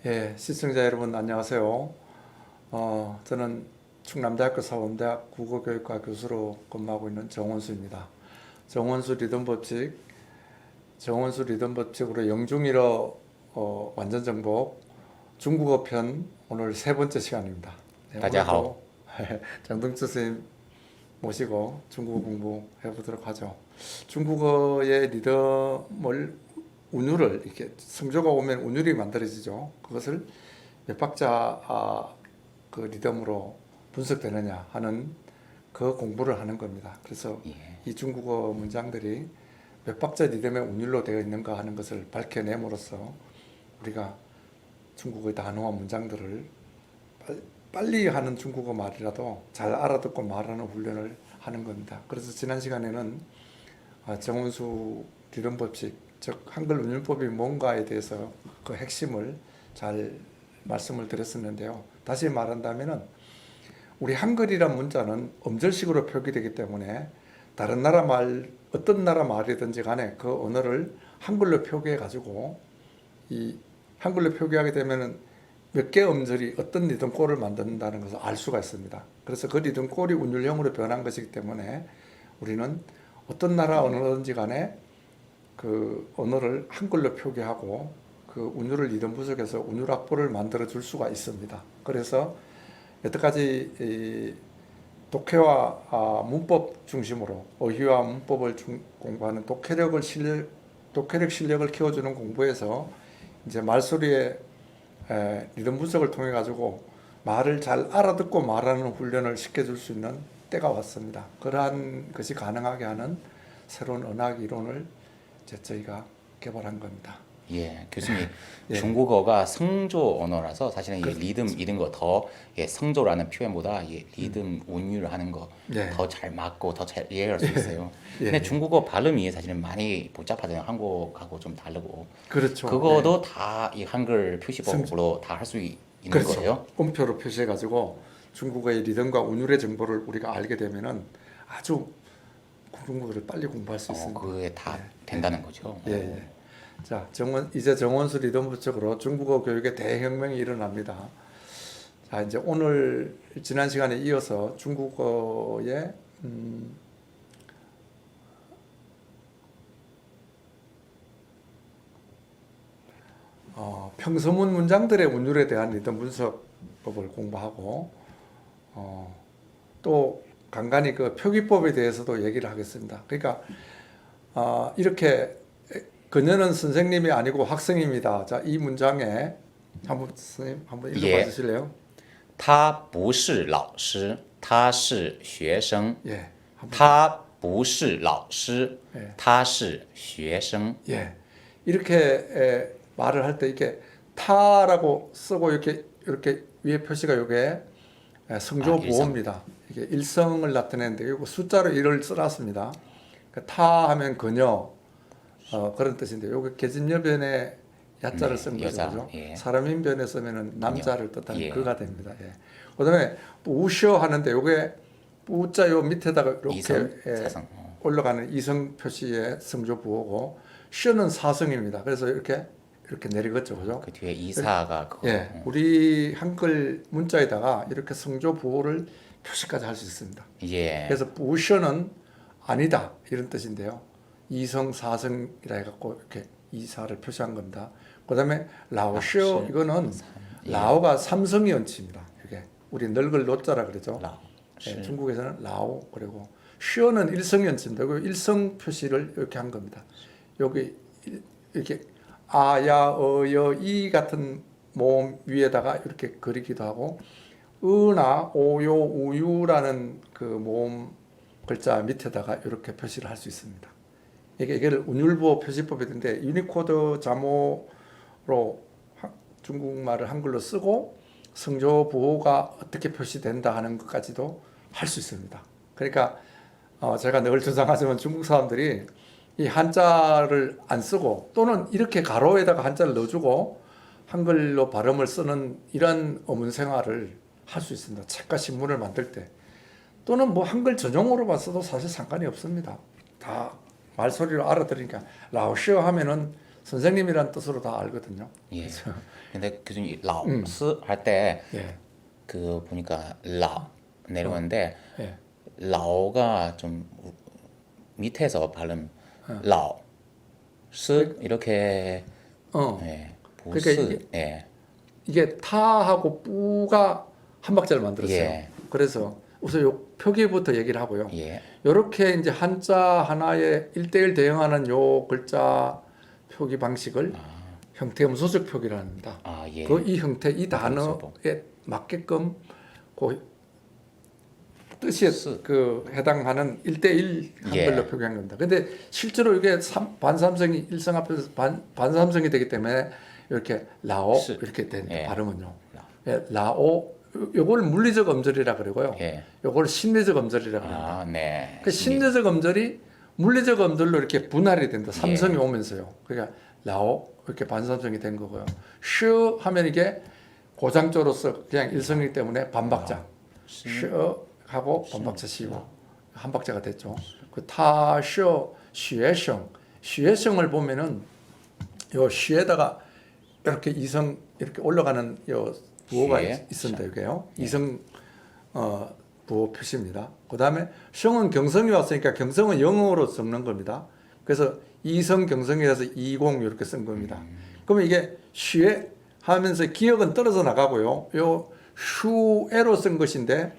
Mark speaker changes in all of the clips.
Speaker 1: 예, 시청자 여러분 안녕하세요. 저는 충남대학교 사범대학 국어교육과 교수로 근무하고 있는 정원수입니다. 정원수 리듬 법칙으로 영중일어 완전 정복 중국어 편 오늘 세 번째 시간입니다. 네,
Speaker 2: 大家好，
Speaker 1: 오늘도 장동철 선생님 모시고 중국어 공부해 보도록 하죠. 중국어의 리듬을 운율을 이렇게 성조가 오면 운율이 만들어지죠. 그것을 몇 박자 그 리듬으로 분석되느냐 하는 그 공부를 하는 겁니다. 그래서 이 중국어 문장들이 몇 박자 리듬의 운율로 되어 있는가 하는 것을 밝혀냄으로써 우리가 중국어의 단어와 문장들을 빨리 하는 중국어 말이라도 잘 알아듣고 말하는 훈련을 하는 겁니다. 그래서 지난 시간에는 정원수 리듬 법칙, 즉 한글 운율법이 뭔가에 대해서 그 핵심을 잘 말씀을 드렸었는데요. 다시 말한다면은 우리 한글이란 문자는 음절식으로 표기되기 때문에 다른 나라 말, 어떤 나라 말이든지 간에 그 언어를 한글로 표기해 가지고 이 한글로 표기하게 되면은 몇 개 음절이 어떤 리듬꼴을 만든다는 것을 알 수가 있습니다. 그래서 그 리듬꼴이 운율형으로 변한 것이기 때문에 우리는 어떤 나라 언어든지 간에 그 언어를 한글로 표기하고 그 운율을 리듬 분석해서 운율 악보를 만들어 줄 수가 있습니다. 그래서 여태까지 이 독해와 문법 중심으로 어휘와 문법을 공부하는 독해력 실력을 키워주는 공부에서 이제 말소리의 리듬 분석을 통해 가지고 말을 잘 알아듣고 말하는 훈련을 시켜줄 수 있는 때가 왔습니다. 그러한 것이 가능하게 하는 새로운 언어학 이론을 저희가 개발한 겁니다.
Speaker 2: 예, 교수님,
Speaker 1: 예.
Speaker 2: 중국어가 성조 언어라서 사실은 이
Speaker 1: 그렇죠.
Speaker 2: 리듬 이런 거 더 성조라는 표현보다 리듬 운율 하는 거
Speaker 1: 예.
Speaker 2: 더 잘 맞고 더 잘 이해할 수 있어요.
Speaker 1: 예.
Speaker 2: 근데 중국어 발음이 사실은 많이 복잡하잖아요. 한국하고 좀 다르고.
Speaker 1: 그렇죠.
Speaker 2: 그거도 다 이 한글 표시법으로 다 할 수 있는
Speaker 1: 그렇죠.
Speaker 2: 거예요?
Speaker 1: 음표로 표시해 가지고 중국어의 리듬과 운율의 정보를 우리가 알게 되면은 아주 중국어를 빨리 공부할 수 있습니다.
Speaker 2: 그게 다 된다는 거죠.
Speaker 1: 예, 예. 자, 이제 정원수 리듬 부쪽으로 중국어 교육의 대혁명이 일어납니다. 자, 이제 오늘 지난 시간에 이어서 중국어의 평서문 문장들의 운율에 대한 리듬 분석법을 공부하고 또 간간히 그 표기법에 대해서도 얘기를 하겠습니다. 그러니까 이렇게 그녀는 선생님이 아니고 학생입니다. 자, 이 문장에 선생님 한번 읽어봐 주실래요?
Speaker 2: 他不是老师，他是学生。
Speaker 1: 예,
Speaker 2: 他不是老师，
Speaker 1: 예,
Speaker 2: 他是学生。
Speaker 1: 예. 이렇게 말을 할 때 이렇게 타라고 쓰고 이렇게 위에 표시가 이게 성조 보호입니다. 이게 일성을 나타내는데 이거 숫자로 1을 써놨습니다. 그러니까 타 하면 그녀 그런 뜻인데 요게 계집여변에 야자를 쓴 거죠. 그죠?
Speaker 2: 예.
Speaker 1: 사람인변에 쓰면은 남자를 뜻하는
Speaker 2: 예.
Speaker 1: 그가 됩니다. 예. 그다음에 우셔 하는데 요게 우자 요 밑에다가 이렇게
Speaker 2: 이성, 사성.
Speaker 1: 올라가는 이성 표시의 성조 부호고 셔는 사성입니다. 그래서 이렇게 내리겠죠. 그죠?
Speaker 2: 그 뒤에 이사가 그거.
Speaker 1: 예. 우리 한글 문자에다가 이렇게 성조 부호를 표시까지 할 수 있습니다.
Speaker 2: 예.
Speaker 1: 그래서 우셔는 아니다 이런 뜻인데요. 이성 사성이라 해갖고 이렇게 이사를 표시한 겁니다. 그다음에 라오셔 이거는 라오가 삼성이 원치입니다. 이게 우리 늙을 노자라 그러죠.
Speaker 2: 라오.
Speaker 1: 예, 중국에서는 라오 그리고 셔는 일성 연치입니다. 그 일성 표시를 이렇게 한 겁니다. 여기 이렇게 아야 어여 이 같은 모음 위에다가 이렇게 그리기도 하고 으나 오요 우유라는 그 모음 글자 밑에다가 이렇게 표시를 할 수 있습니다. 이게 운율보 표시법인데 유니코드 자모로 중국말을 한글로 쓰고 성조 부호가 어떻게 표시된다 하는 것까지도 할 수 있습니다. 그러니까 제가 늘 주장하지만 중국 사람들이 이 한자를 안 쓰고 또는 이렇게 가로에다가 한자를 넣어주고 한글로 발음을 쓰는 이런 어문 생활을 할 수 있습니다. 책과 신문을 만들 때 또는 뭐 한글 전용어로만 써도 사실 상관이 없습니다. 다 말소리로 알아들으니까 라오셔 하면은 선생님이란 뜻으로 다 알거든요.
Speaker 2: 예. 근데 교수님 라오
Speaker 1: 음.
Speaker 2: 스 할 때
Speaker 1: 예.
Speaker 2: 그 보니까 라오 내려오는데
Speaker 1: 예.
Speaker 2: 라오가 좀 밑에서 발음 라오 스 이렇게
Speaker 1: 어.
Speaker 2: 예.
Speaker 1: 그러니까
Speaker 2: 보스 예.
Speaker 1: 이게 타하고 뿌가 한 박자를 만들었어요.
Speaker 2: 예.
Speaker 1: 그래서 우선 요 표기부터 얘기를 하고요.
Speaker 2: 예.
Speaker 1: 이렇게 이제 한자 하나에 1대1 대응하는 요 글자 표기 방식을 형태 음소적 표기를 합니다.
Speaker 2: 아, 예.
Speaker 1: 그 이 형태 이
Speaker 2: 음소적.
Speaker 1: 단어에 맞게끔 그 뜻이
Speaker 2: 스.
Speaker 1: 그 해당하는 1대1 한글로
Speaker 2: 예.
Speaker 1: 표기한 겁니다. 근데 실제로 이게 반삼성이 일성 앞에서 반삼성이 되기 때문에 이렇게 라오
Speaker 2: 스.
Speaker 1: 이렇게 된
Speaker 2: 예.
Speaker 1: 발음은요. 예, 라오 요걸 물리적 음절이라 그러고요.
Speaker 2: 예.
Speaker 1: 요걸 심리적 음절이라 그래요.
Speaker 2: 아, 네.
Speaker 1: 그 심리적 음절이 물리적 음절로 이렇게 분할이 된다. 삼성이
Speaker 2: 예.
Speaker 1: 오면서요. 그러니까 라오 이렇게 반삼성이 된 거고요. 슈 하면 이게 고장조로서 그냥 일성이기 때문에 반박자. 슈 하고 반박자 씌고 한 박자가 됐죠. 그 타쇼 슈에성 슈에성을 보면은 요 슈에다가 이렇게 이성 이렇게 올라가는 요 부호가
Speaker 2: 슈에?
Speaker 1: 있습니다. 이게요. 이성 부호 표시입니다. 그다음에 성은 경성이 왔으니까 경성은 영어로 적는 겁니다. 그래서 이성 경성이라서 20 이렇게 쓴 겁니다. 그러면 이게 슈에 하면서 기억은 떨어져 나가고요. 요 슈에로 쓴 것인데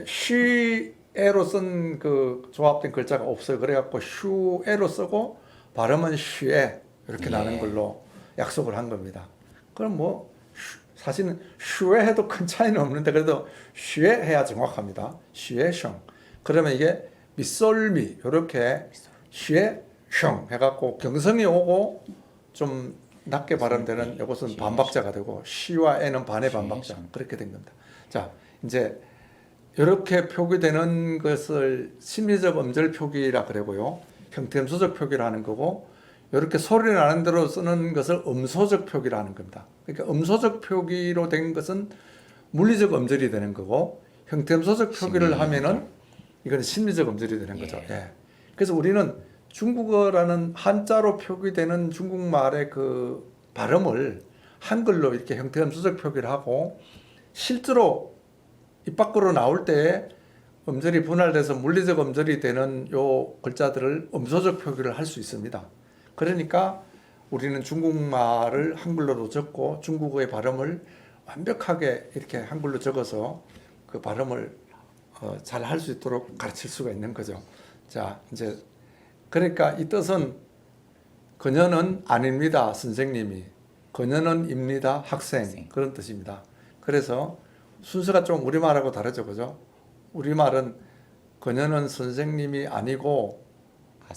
Speaker 1: 슈에로 쓴 그 조합된 글자가 없어요. 그래갖고 슈에로 쓰고 발음은 슈에 이렇게 나는 걸로 약속을 한 겁니다. 그럼 뭐 사실은 슈에 해도 큰 차이는 없는데 그래도 슈에 해야 정확합니다. 슈에 숑. 그러면 이게 미솔미 이렇게 슈에 숑 해갖고 경성이 오고 좀 낮게 발음되는 이것은 반박자가 되고 시와 에는 반의 반박자 그렇게 된 겁니다. 자 이제 이렇게 표기되는 것을 심리적 음절 표기라 그러고요. 형태음소적 표기를 하는 거고 이렇게 소리 나는 대로 쓰는 것을 음소적 표기를 하는 겁니다. 그러니까 음소적 표기로 된 것은 물리적 음절이 되는 거고 형태음소적 표기를 하면은 이건 심리적 음절이 되는 거죠. 예. 그래서 우리는 중국어라는 한자로 표기되는 중국말의 그 발음을 한글로 이렇게 형태음소적 표기를 하고 실제로 입 밖으로 나올 때 음절이 분할돼서 물리적 음절이 되는 요 글자들을 음소적 표기를 할 수 있습니다. 그러니까 우리는 중국말을 한글로도 적고 중국어의 발음을 완벽하게 이렇게 한글로 적어서 그 발음을 잘 할 수 있도록 가르칠 수가 있는 거죠. 자, 이제 그러니까 이 뜻은 그녀는 아닙니다, 선생님이. 그녀는 입니다, 학생. 그런 뜻입니다. 그래서 순서가 좀 우리말하고 다르죠, 그죠? 우리말은 그녀는 선생님이 아니고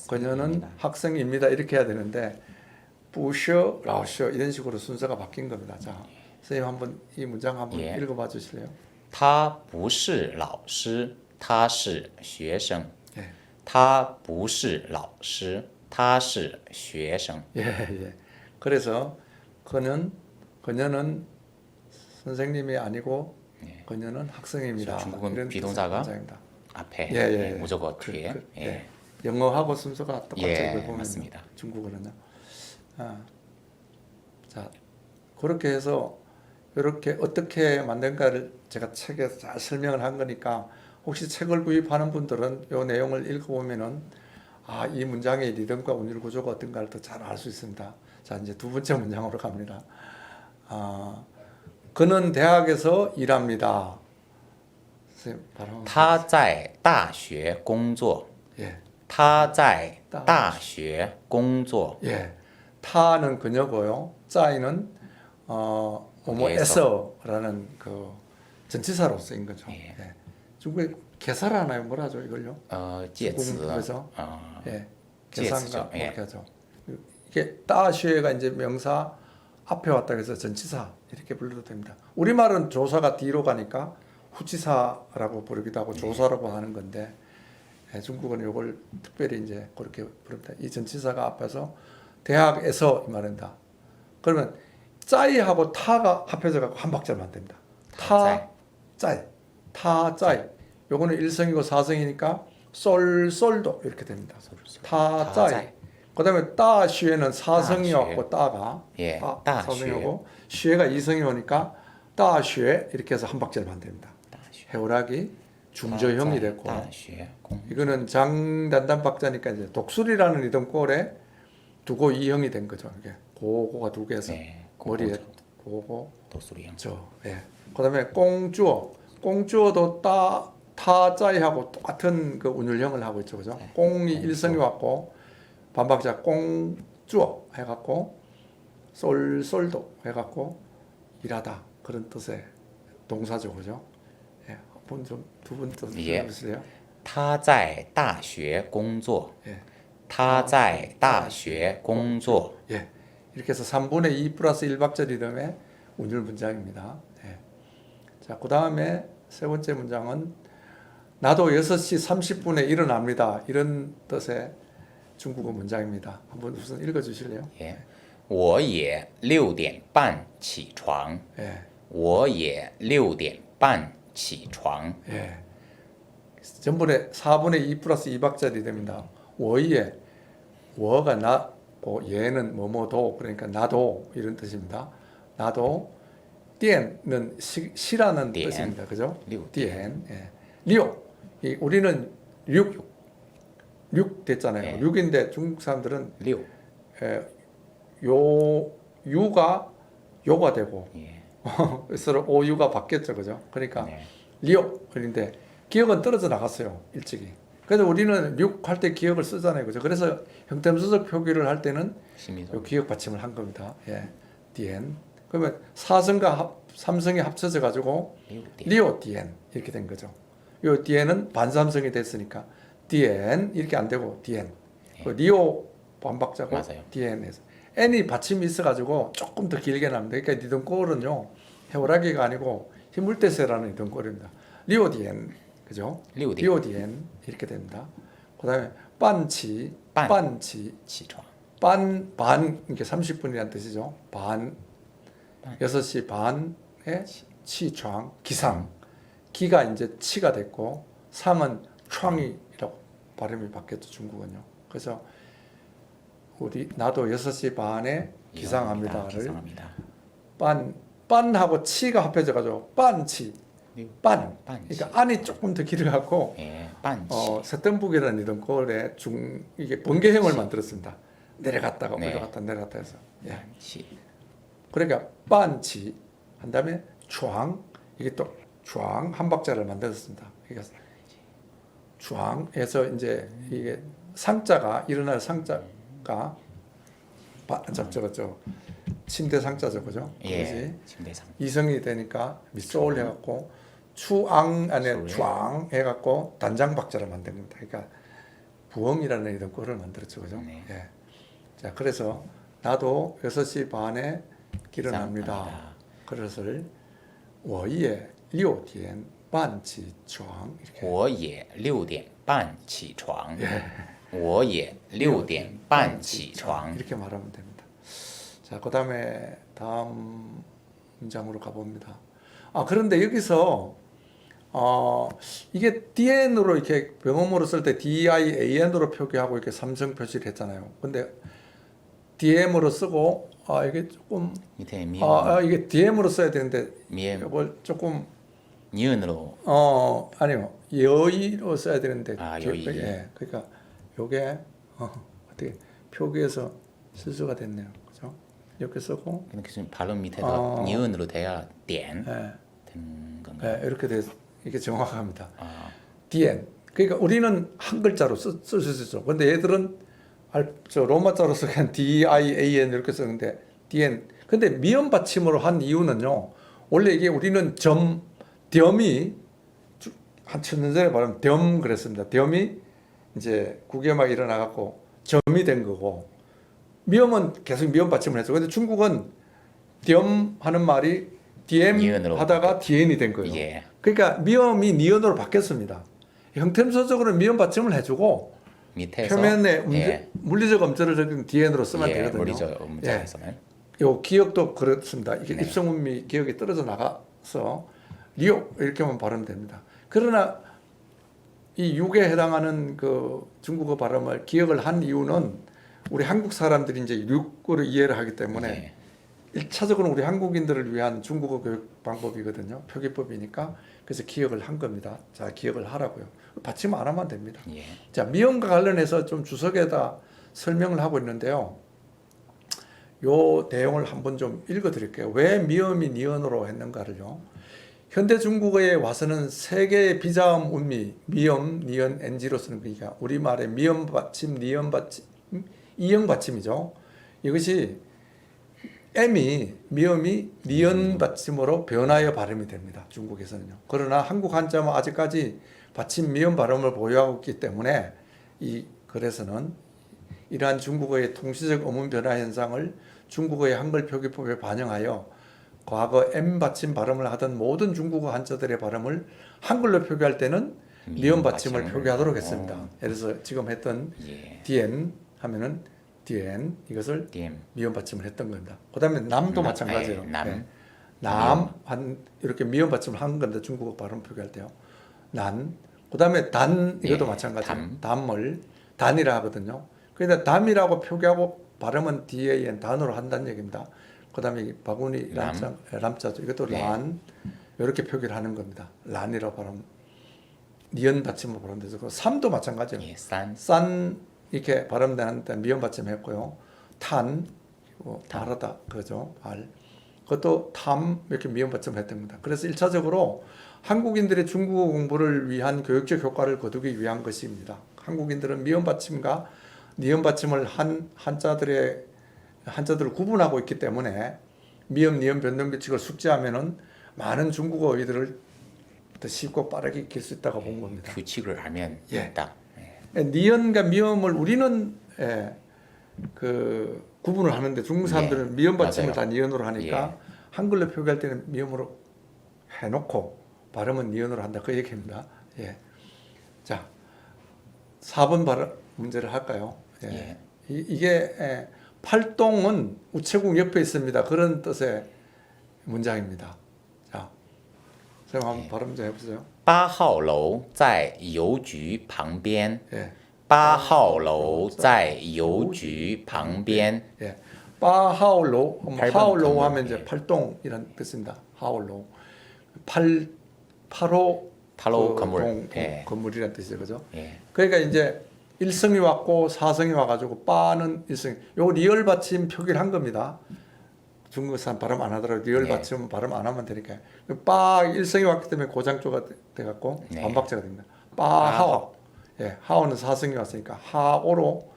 Speaker 1: 그녀는 학생입니다 이렇게 해야 되는데 부셔, 라오셔 이런 식으로 순서가 바뀐 겁니다. 자, 선생님 한번 이 문장 한번 읽어봐 주실래요?
Speaker 2: 他不是老师，他是学生。
Speaker 1: 예.
Speaker 2: 他不是老师，他是学生。
Speaker 1: 예, 예. 그래서 그녀는 선생님이 아니고 그녀는 학생입니다.
Speaker 2: 중국은
Speaker 1: 이런
Speaker 2: 비동사가
Speaker 1: 뜻의 문장입니다.
Speaker 2: 앞에
Speaker 1: 예.
Speaker 2: 무조건 뒤에.
Speaker 1: 예. 영어하고 순서가 똑같죠.
Speaker 2: 예,
Speaker 1: 이걸 보면
Speaker 2: 맞습니다.
Speaker 1: 중국어는요. 자, 그렇게 해서 이렇게 어떻게 만든가를 제가 책에 잘 설명을 한 거니까 혹시 책을 구입하는 분들은 이 내용을 읽어보면은 이 문장의 리듬과 운율 구조가 어떤가를 더 잘 알 수 있습니다. 자, 이제 두 번째 문장으로 갑니다. 그는 대학에서 일합니다. 선생님, 바로
Speaker 2: 他在大学工作。
Speaker 1: 예.
Speaker 2: 他在大学工作。
Speaker 1: 예. 타는 그녀고요. 짜이는 뭐에서라는 그 전치사로 쓰인 거죠.
Speaker 2: 예.
Speaker 1: 예. 중국에 개사를 하나요? 뭐라 하죠 이걸요?
Speaker 2: 介词。
Speaker 1: 중국에서 예.
Speaker 2: 제스죠.
Speaker 1: 개사인가
Speaker 2: 예.
Speaker 1: 그렇게 하죠. 이게 따쉐가 이제 명사 앞에 왔다 그래서 전치사 이렇게 불러도 됩니다. 우리말은 조사가 뒤로 가니까 후치사라고 부르기도 하고 조사라고 하는 건데 중국은 이걸 특별히 이제 그렇게 부릅니다. 이 전치사가 앞에서 대학에서 이 말한다. 그러면 짜이하고 타가 합해져 갖고 한 박자를 만듭니다. 타, 짜이, 타, 짜이. 요거는 일성이고 사성이니까 솔솔도 이렇게 됩니다. 타, 짜이. 그다음에 따쉐는 사성이 왔고 따가
Speaker 2: 예,
Speaker 1: 따 사성이고 쉐가 이성이 오니까 따쉐 이렇게 해서 한 박자를 만듭니다. 해오락이 중저형이 됐고
Speaker 2: 大学公
Speaker 1: 이거는 장단단 박자니까 이제 독수리라는 리듬골에 두고 이형이 된 거죠. 이게 고고가 두 개에서
Speaker 2: 네,
Speaker 1: 머리에 고고
Speaker 2: 도수리형.
Speaker 1: 저 예. 그다음에 꽁주어 꽁주어도 따 타자이하고 똑같은 그 운율형을 하고 있죠, 그죠?
Speaker 2: 네.
Speaker 1: 꽁이 일성이 왔고 반박자 꽁주어 해갖고 솔솔도 해갖고 일하다 그런 뜻의 동사죠, 그죠? 예, 한번 좀 두 분 또
Speaker 2: 예.
Speaker 1: 해보실래요?
Speaker 2: 他在大学工作
Speaker 1: 예.
Speaker 2: 他在大学工作
Speaker 1: 예. 이렇게 해서 3분의 2 플러스 1박자 리듬의 운율 문장입니다. 예. 자, 그 다음에 세 번째 문장은 나도 6시 30분에 일어납니다. 이런 뜻의 중국어 문장입니다. 한번 우선 읽어주실래요?
Speaker 2: 也我也6点半起床
Speaker 1: 예.
Speaker 2: 我也6点半起床
Speaker 1: 예. 전번에 4분의 2 플러스 2박자 리듬입니다. 워이에 워가 나고 예는 뭐뭐도 그러니까 나도 이런 뜻입니다. 나도 띠엔은 시라는
Speaker 2: 띠엔.
Speaker 1: 뜻입니다. 그죠?
Speaker 2: 리오.
Speaker 1: 띠엔. 예. 리오. 우리는 6 됐잖아요.
Speaker 2: 네.
Speaker 1: 6인데 중국 사람들은
Speaker 2: 6
Speaker 1: 유가 요가 되고
Speaker 2: 예.
Speaker 1: 서로 오유가 바뀌었죠. 그죠? 그러니까
Speaker 2: 네.
Speaker 1: 리오 그런데 기억은 떨어져 나갔어요. 일찍이. 그래서 우리는 6 할 때 기억을 쓰잖아요. 그죠? 그래서 형태음수적 표기를 할 때는
Speaker 2: 심의도
Speaker 1: 요 기억 받침을 한 겁니다. 예. 디엔. 그러면 사성과 삼성이 합쳐져 가지고
Speaker 2: 6点
Speaker 1: 리오 디엔 이렇게 된 거죠. 요 디엔은 반삼성이 됐으니까 디엔 이렇게 안 되고 디엔. 그 리오 반박자고
Speaker 2: 맞아요.
Speaker 1: 디엔에서 n이 받침이 있어 가지고 조금 더 길게 납니다. 그러니까 리듬골은요. 해오라기가 아니고 힘물대세라는 리듬골입니다. 리오 디엔. 그죠?
Speaker 2: 6点
Speaker 1: 리오 디엔 이렇게 됩니다. 그다음에 빤치
Speaker 2: 빤.
Speaker 1: 빤치
Speaker 2: 起床
Speaker 1: 반 이게 30분이라는 뜻이죠. 반 6시 반에 치창 기상 기가 이제 치가 됐고 상은 창이라고 발음이 바뀌었죠. 중국은요. 그래서 우리 나도 6시 반에 기상합니다를
Speaker 2: 기상합니다.
Speaker 1: 빤하고 치가 합해져 가지고 빤치 빤
Speaker 2: 빤치.
Speaker 1: 그러니까 안이 조금 더 길어갖고
Speaker 2: 예, 半起
Speaker 1: 새뜸북이라는 이런 꼴에 이게 번개형을 만들었습니다. 내려갔다가
Speaker 2: 네.
Speaker 1: 올라갔다 내려갔다 해서 예.
Speaker 2: 半起
Speaker 1: 그러니까 빤치 한 다음에 촤앙 이게 또 촤앙 한 박자를 만들었습니다. 그러니까 촤앙에서 이제 이게 상자가 일어날 상자가 저거 침대 상자죠, 그죠?
Speaker 2: 예,
Speaker 1: 그지?
Speaker 2: 침대상
Speaker 1: 이성이 되니까 밑소울 해갖고 추앙 안에
Speaker 2: 소울.
Speaker 1: 촤앙 해갖고 단장 박자를 만든 겁니다. 그러니까 부엉이라는 이런 꼴을 만들었죠, 그죠?
Speaker 2: 네.
Speaker 1: 예. 자, 그래서 나도 6시 반에 일어납니다.
Speaker 2: 기상합니다.
Speaker 1: 그것을 我也6点半起床 이렇게
Speaker 2: 我也6点半起床我也6点半起床
Speaker 1: 이렇게 말하면 됩니다. 자, 그다음에 다음 문장으로 가봅니다. 그런데 여기서 이게 DN으로 이렇게 병음으로 쓸 때 DIAN으로 표기하고 이렇게 삼성 표시를 했잖아요. 근데 DM으로 쓰고 이게 조금
Speaker 2: 밑에 미
Speaker 1: 이게 DM으로 써야 되는데
Speaker 2: 미에
Speaker 1: 이걸 조금
Speaker 2: 니은으로
Speaker 1: 아니요. 여의로 써야 되는데
Speaker 2: 여의.
Speaker 1: 예. 그러니까 요게 어떻게 표기에서 실수가 됐네요. 그죠? 이렇게 쓰고
Speaker 2: 이렇게 좀 발음 밑에가 니은으로 돼야 点
Speaker 1: 예.
Speaker 2: 되는 건가요?
Speaker 1: 예, 이렇게 돼 이게 정확합니다.
Speaker 2: 아,
Speaker 1: DN. 그러니까 우리는 한 글자로 쓸 수 있죠. 근데 얘들은 로마자로 쓰기엔 DIAN 이렇게 쓰는데 DN. 근데 미음 받침으로 한 이유는요. 원래 이게 우리는 렴이 한 천년 전에 말하면 렴 그랬습니다. 렴이 이제 국외막 일어나갖고 점이 된 거고 미음은 계속 미음 받침을 했죠. 근데 중국은 렴 하는 말이 DM
Speaker 2: 니은으로
Speaker 1: 하다가 DN이 된 거예요.
Speaker 2: 예.
Speaker 1: 그러니까 미음이 니은으로 바뀌었습니다. 형태음소적으로 미음 받침을 해주고
Speaker 2: 밑에서
Speaker 1: 표면에
Speaker 2: 예,
Speaker 1: 물리적 음절을 적은 DN으로 쓰면
Speaker 2: 예,
Speaker 1: 되거든요.
Speaker 2: 물리적 음자에서는
Speaker 1: 요 기억도 그렇습니다. 이게
Speaker 2: 네.
Speaker 1: 입성음이 기억이 떨어져 나가서 리오 이렇게만 발음이 됩니다. 그러나 이 6에 해당하는 그 중국어 발음을 기억을 한 이유는 우리 한국 사람들이 이제 육어를 이해를 하기 때문에
Speaker 2: 예.
Speaker 1: 일차적으로 우리 한국인들을 위한 중국어 교육 방법이거든요. 표기법이니까. 그래서 기억을 한 겁니다. 자, 기억을 하라고요. 받침 안 하면 됩니다.
Speaker 2: 예.
Speaker 1: 자, 미음과 관련해서 좀 주석에다 설명을 하고 있는데요. 요 내용을 한번 좀 읽어 드릴게요. 왜 미음이 니은으로 했는가를요. 현대 중국어에 와서는 세 개의 비자음 운미, 미음, 니은, NG로 쓰는 거니까 우리말의 미음 받침, 니은 받침, 이응 받침이죠. 이것이 M이 미음이 니은 받침으로 변하여 발음이 됩니다. 중국에서는요. 그러나 한국 한자는 아직까지 받침 미음 발음을 보유하고 있기 때문에 이 글에서는 이러한 중국어의 통시적 어문 변화 현상을 중국어의 한글 표기법에 반영하여 과거 M 받침 발음을 하던 모든 중국어 한자들의 발음을 한글로 표기할 때는 미음 받침을 표기하도록 했습니다. 예를 들어서 지금 했던
Speaker 2: 예.
Speaker 1: DN 하면은 DN 이것을
Speaker 2: 디엔.
Speaker 1: 미음 받침을 했던 겁니다. 그다음에 남도 마찬가지예요.
Speaker 2: 남.
Speaker 1: 네. 남 한 이렇게 미음 받침을 한 건데 중국어 발음 표기할 때요. 난 그다음에 단 이것도
Speaker 2: 예,
Speaker 1: 마찬가지예요. 담을 단이라 하거든요. 그러니까 담이라고 표기하고 발음은 DAN 단으로 한다는 얘기입니다. 그다음에 이 바구니 람자죠. 이것도
Speaker 2: 네.
Speaker 1: 란 이렇게 표기를 하는 겁니다. 란이라고 발음 니은 받침으로 발음돼서 그 삼도 마찬가지예요.
Speaker 2: 예. 산.
Speaker 1: 싼 이렇게 발음되는데 미음 받침했고요. 탄 바르다 그죠. 발 그것도 탐 이렇게 미음 받침했던 겁니다. 그래서 1차적으로 한국인들의 중국어 공부를 위한 교육적 효과를 거두기 위한 것입니다. 한국인들은 미음 받침과 니은 받침을 한 한자들을 구분하고 있기 때문에 미음 니은 변동 규칙을 숙지하면은 많은 중국어 어휘들을 더 쉽고 빠르게 익힐 수 있다고 본 겁니다.
Speaker 2: 규칙을 알면
Speaker 1: 예.
Speaker 2: 딱.
Speaker 1: 니은과 미음을 우리는 그 구분을 하는데 중국 사람들은
Speaker 2: 예,
Speaker 1: 미음 받침을
Speaker 2: 맞아요.
Speaker 1: 다 니은으로 하니까
Speaker 2: 예.
Speaker 1: 한글로 표기할 때는 미음으로 해놓고 발음은 니은으로 한다 그 얘기입니다. 예. 자, 4번 발음 문제를 할까요? 예.
Speaker 2: 예.
Speaker 1: 이게 팔동은 우체국 옆에 있습니다. 그런 뜻의 문장입니다. 자, 선생님 한번 발음 좀 해보세요.
Speaker 2: 八号楼在邮局旁边。
Speaker 1: 예.
Speaker 2: 八号楼在邮局旁边。
Speaker 1: 예. 빠하올로,
Speaker 2: 팔번
Speaker 1: 하올로
Speaker 2: 건물,
Speaker 1: 하면 이제
Speaker 2: 예.
Speaker 1: 팔동이란 뜻입니다. 하올로. 팔로
Speaker 2: 팔로
Speaker 1: 그
Speaker 2: 건물. 예.
Speaker 1: 건물이란 뜻이죠, 그죠?
Speaker 2: 예.
Speaker 1: 그러니까 이제 일성이 왔고 사성이 와가지고 빠는 일성. 요거 리얼 받침 표기를 한 겁니다. 중국 사람 발음 안 하더라도 리얼
Speaker 2: 네.
Speaker 1: 받침 발음 안 하면 되니까. 빠 일성이 왔기 때문에 고장조가 돼갖고
Speaker 2: 네.
Speaker 1: 반박자가 됩니다. 빠하오. 예, 하오는 사성이 왔으니까 하오로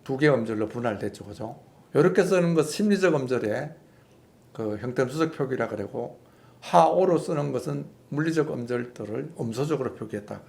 Speaker 1: 두 개 음절로 분할됐죠, 그죠? 이렇게 쓰는 것 심리적 음절에 그 형태수적 표기라 그러고 하오로 쓰는 것은 물리적 음절들을 음소적으로 표기했다.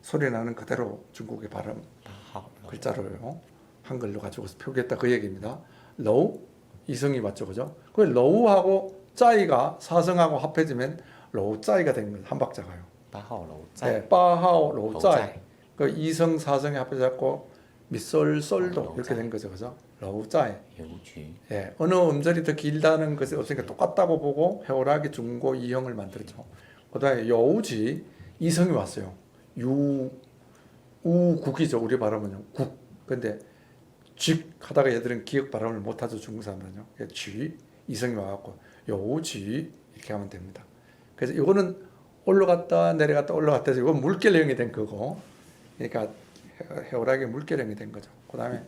Speaker 1: 소리 나는 그대로 중국의 발음
Speaker 2: 八号楼。
Speaker 1: 글자로요. 한글로 가지고 표기했다 그 얘기입니다. 러우 이성이 맞죠, 그죠? 그 러우하고 짜이가 사성하고 합해지면 러우 짜이가 된 거예요. 한 박자가요.
Speaker 2: 八号楼在
Speaker 1: 네, 빠하오 러우 짜이.
Speaker 2: 짜이.
Speaker 1: 그 이성 사성이 합해졌고 밑솔 솔도
Speaker 2: 러우
Speaker 1: 이렇게
Speaker 2: 짜이.
Speaker 1: 된 거죠, 그죠? 러우 짜이.
Speaker 2: 邮局。
Speaker 1: 예, 어느 음절이 더 길다는 것이 없으니까 똑같다고 보고 해오라기 중고 이형을 만들었죠. 그다음에 여우지 이성이 왔어요. 우국이죠. 우리 발음은요. 국. 근데 쥐 하다가 얘들은 기억 발음을 못하죠. 중국 사람들은요. 쥐 이성이 와갖고 여우지 이렇게 하면 됩니다. 그래서 이거는 올라갔다 내려갔다 올라갔다 해서 이건 물결형이 된 거고, 그러니까 해오라기 물결형이 된 거죠. 그다음에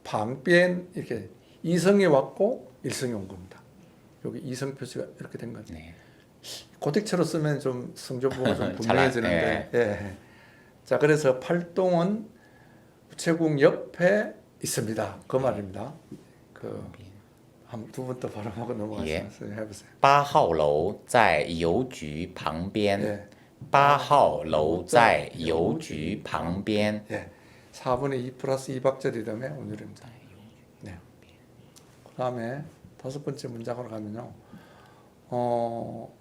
Speaker 1: 방변 이렇게 이성이 왔고 일성이 온 겁니다. 여기 이성 표시가 이렇게 된 거죠.
Speaker 2: 네.
Speaker 1: 고딕체로 쓰면 좀 성조부가 좀
Speaker 2: 잘
Speaker 1: 분명해지는데, 예. 자, 그래서 팔동은 우체국 옆에 있습니다. 그 말입니다. 그 한 두 번 더 발음하고 넘어가시면 해보세요.
Speaker 2: 八号楼在邮局旁边。
Speaker 1: 예,
Speaker 2: 八号楼在邮局旁边。
Speaker 1: 예. 4분의 2 플러스 2박절이 되면 오늘입니다. 네. 그 다음에 5번째 문장으로 가면요.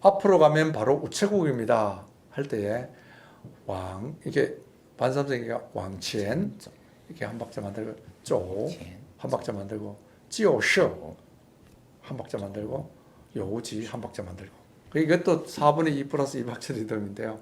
Speaker 1: 앞으로 가면 바로 우체국입니다. 할 때에 이게 반삼성이가 왕첸 이렇게 한 박자 만들고 쪼 한 박자 만들고 찌오쇼 한 박자 만들고 요지 한 박자 만들고 이것도 4분의 2 플러스 2박자 리듬인데요.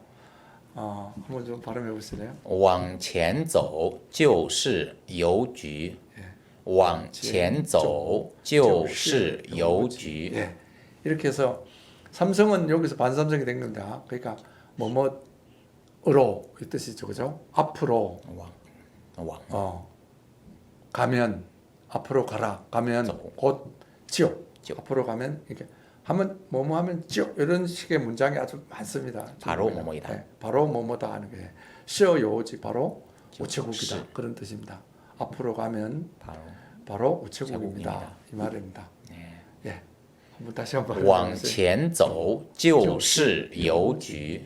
Speaker 1: 한번 좀 발음해 보실래요?
Speaker 2: 往前走就是邮局。
Speaker 1: 예.
Speaker 2: 往前走就是邮局.
Speaker 1: 예. 이렇게 해서 삼성은 여기서 반삼성이 된 건데, 그러니까 뭐뭐으로 이 뜻이죠, 그죠? 앞으로
Speaker 2: 往
Speaker 1: 가면 앞으로 가라, 가면
Speaker 2: 走.
Speaker 1: 곧 지옥.
Speaker 2: 지옥.
Speaker 1: 앞으로 가면 이렇게 하면 뭐뭐 하면 지옥, 이런 식의 문장이 아주 많습니다.
Speaker 2: 바로
Speaker 1: 중국에는.
Speaker 2: 뭐뭐이다.
Speaker 1: 네, 바로 뭐뭐다 하는 게 시어요지, 바로
Speaker 2: 지옥.
Speaker 1: 우체국이다,
Speaker 2: 시.
Speaker 1: 그런 뜻입니다. 앞으로 가면
Speaker 2: 바로
Speaker 1: 바로 우체국입니다,
Speaker 2: 우체국입니다.
Speaker 1: 이 말입니다.
Speaker 2: 예.
Speaker 1: 예, 한번 다시 한번
Speaker 2: 往前走就是邮局.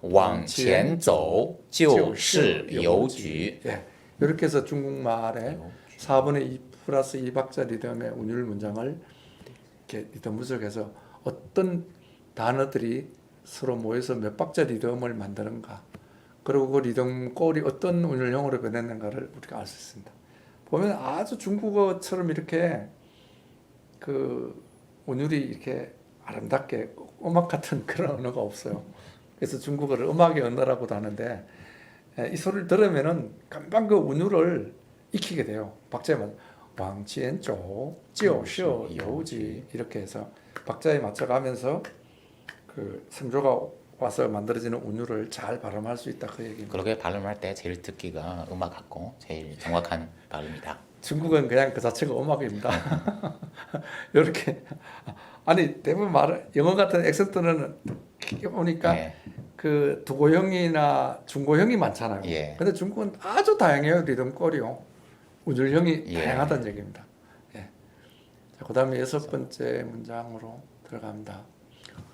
Speaker 2: 往前走就是邮局.
Speaker 1: 예, 이렇게 해서 중국말에 4분의 2 플러스 2박자 리듬의 운율 문장을 이렇게 리듬 분석해서 어떤 단어들이 서로 모여서 몇 박자 리듬을 만드는가, 그리고 그 리듬 꼴이 어떤 운율형으로 변했는가를 우리가 알 수 있습니다. 보면 아주 중국어처럼 이렇게 그 운율이 이렇게 아름답게 음악 같은 그런 언어가 없어요. 그래서 중국어를 음악의 언어라고도 하는데, 이 소리를 들으면은 금방 그 운율을 익히게 돼요. 박자에 맞 왕치엔조 지오쇼 요지, 이렇게 해서 박자에 맞춰가면서 그 성조가 와서 만들어지는 운율을 잘 발음할 수 있다, 그 얘기입니다.
Speaker 2: 그렇게 발음할 때 제일 듣기가 음악 같고 제일 정확한 발음이다.
Speaker 1: 중국은 그냥 그 자체가 음악입니다. 이렇게 아니 대부분 말 영어 같은 액센트는 보니까
Speaker 2: 예.
Speaker 1: 그 두고형이나 중고형이 많잖아요.
Speaker 2: 예.
Speaker 1: 근데 중국은 아주 다양해요. 리듬꼴이요. 운율형이
Speaker 2: 예.
Speaker 1: 다양하다는 얘기입니다. 예. 자, 그다음에 6번째 문장으로 들어갑니다.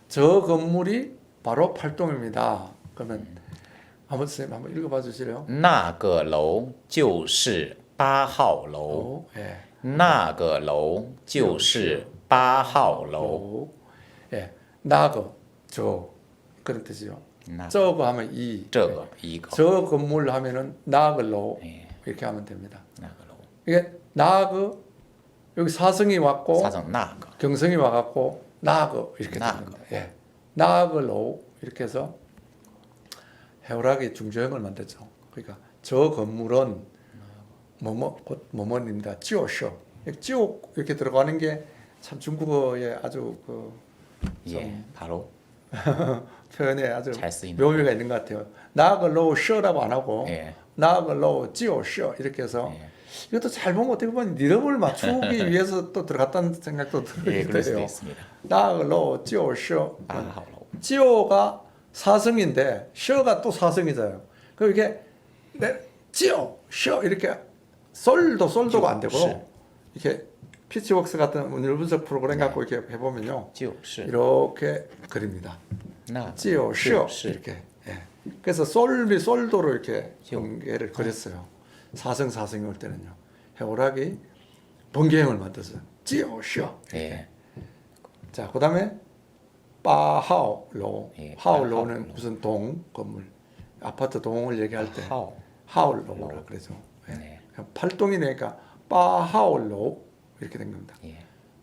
Speaker 1: 저 건물이 바로 팔동입니다. 그러면 한번 선생님 한번 읽어봐 주실래요?
Speaker 2: 那个楼就是8号楼.
Speaker 1: 예.
Speaker 2: 那个楼就是8号楼.
Speaker 1: 로, 예, 나거 저 그런 뜻이죠.
Speaker 2: 那
Speaker 1: 저거 하면 이,
Speaker 2: 这个一个
Speaker 1: 저 건물 하면은 나거로
Speaker 2: 예.
Speaker 1: 이렇게 하면 됩니다.
Speaker 2: 那个楼
Speaker 1: 이게 나거 여기 사성이 왔고
Speaker 2: 사성那个
Speaker 1: 경성이 와갖고 나거 이렇게
Speaker 2: 나거.
Speaker 1: 됩니다. 예, 나거로 이렇게 해서 해오락이 중조형을 만들죠. 그러니까 저 건물은 뭐뭐 곧 뭐뭐입니다. 지오쇼 지옥 이렇게 들어가는 게 참 중국어에 아주 그
Speaker 2: 예, 바로
Speaker 1: 표현에 아주
Speaker 2: 잘 쓰이는
Speaker 1: 묘미가 있는 것 같아요. 나그로 쇼라고 안 하고
Speaker 2: 예.
Speaker 1: 나그로 지오 쇼 이렇게 해서
Speaker 2: 예.
Speaker 1: 이것도 잘 보면 어떻게 보면 리듬을 맞추기 위해서 또 들어갔다는 생각도
Speaker 2: 예, 그럴 수도
Speaker 1: 들어요.
Speaker 2: 있습니다.
Speaker 1: 나그로 지오 쇼
Speaker 2: 8号楼
Speaker 1: 지오가 사성인데 쇼가 또 사성이잖아요. 그럼 이게 지오 쇼 이렇게 솔도가 안 되고
Speaker 2: 시.
Speaker 1: 이렇게 피치웍스 같은 운율 분석 프로그램 갖고 이렇게 해보면요
Speaker 2: 就是
Speaker 1: 이렇게 그립니다.
Speaker 2: 那个
Speaker 1: 지오 쇼
Speaker 2: 是
Speaker 1: 이렇게. 예. 그래서 솔미 솔도로 이렇게
Speaker 2: 지오.
Speaker 1: 번개를 그렸어요. 사성이 올 때는요. 해오락이 번개형을 만들었어요. 지오 쇼.
Speaker 2: 예.
Speaker 1: 자, 그다음에 빠하오로.
Speaker 2: 예,
Speaker 1: 하오로는
Speaker 2: 빠하오로.
Speaker 1: 무슨 동 건물, 아파트 동을 얘기할 때
Speaker 2: 号
Speaker 1: 하올로라 그러죠. 예.
Speaker 2: 네.
Speaker 1: 팔동이 되니까 빠하올로 이렇게 된 겁니다.
Speaker 2: 예.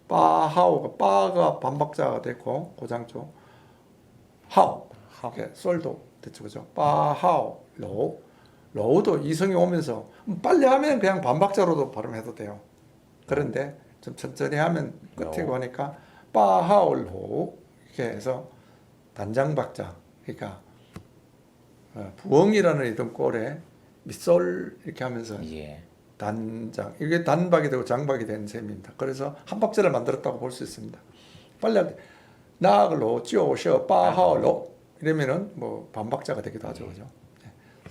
Speaker 1: 빠하오가 빠가 반박자가 됐고 고장조 하오
Speaker 2: 하오.
Speaker 1: 이렇게 솔도 됐죠, 그죠? 빠하오 로우도 이성이 오면서 빨리 하면 그냥 반박자로도 발음해도 돼요. 그런데 좀 천천히 하면 끝이고 하니까 빠하오 로 이렇게 해서 단장 박자, 그러니까 부엉이라는 리듬 꼴에 밑솔 이렇게 하면서
Speaker 2: 예.
Speaker 1: 단장 이게 단박이 되고 장박이 된 셈입니다. 그래서 한 박자를 만들었다고 볼 수 있습니다. 빨리 할 때 나글로 찌오셔 빠하로 이러면은 뭐 반박자가 되기도 하죠, 그죠?